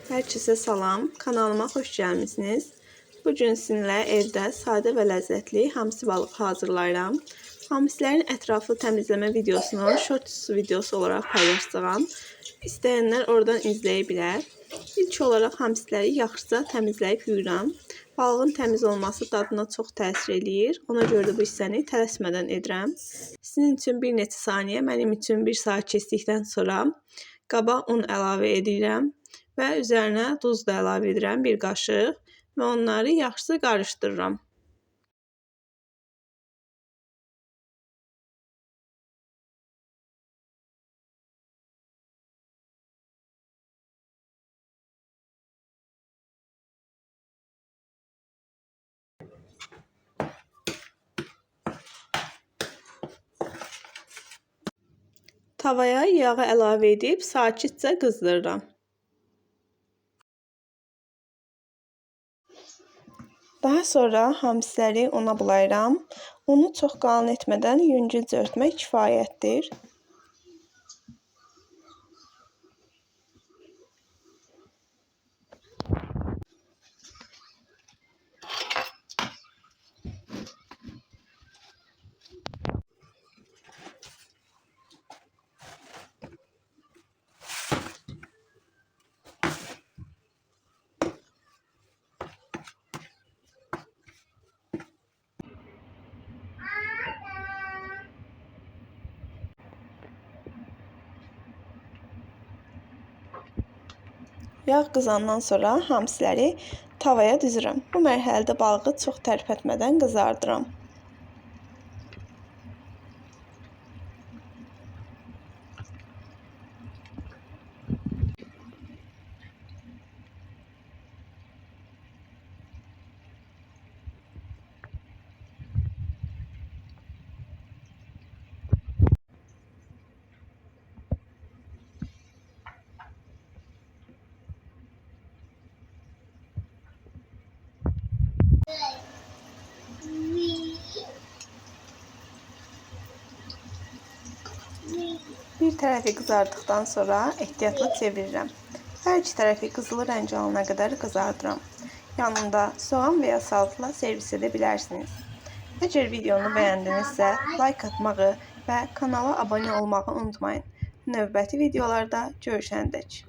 Herkese salam, kanalıma xoş gəlmisiniz. Bugün sizinlə evdə sadə və ləzzətli hamsi balığı hazırlayıram. Hamsilərin ətraflı təmizləmə videosunu shorts videosu olaraq paylaşacağam. İstəyənlər oradan izləyə bilər. İlk olaraq hamsiləri yaxşıca təmizləyib yuyuram. Balığın təmiz olması dadına çox təsir eləyir. Ona görə də bu hissəni tələsmədən edirəm. Sizin üçün bir neçə saniyə, mənim üçün 1 saat keçdikdən sonra qaba un əlavə edirəm. Və üzərinə duz da əlavə edirəm, 1 qaşıq və onları yaxşıca qarışdırıram. Tavaya yağı əlavə edib sakitcə qızdırıram. Daha sonra hamsiləri una bulayıram. Unu çox qalın etmədən yüngülcə örtmək kifayətdir. Yağ qızandan sonra hamsiləri tavaya düzürəm. Bu mərhələdə balığı çox tərpətmədən qızardıram. Bir tərəfi qızardıqdan sonra ehtiyatla çevirirəm. Hər iki tərəfi qızılı rəng alana qədər qızardıram. Yanında soğan və ya salatla servis edə bilərsiniz. Əgər videonu bəyəndinizsə, like atmağı və kanala abunə olmağı unutmayın. Növbəti videolarda görüşəndək.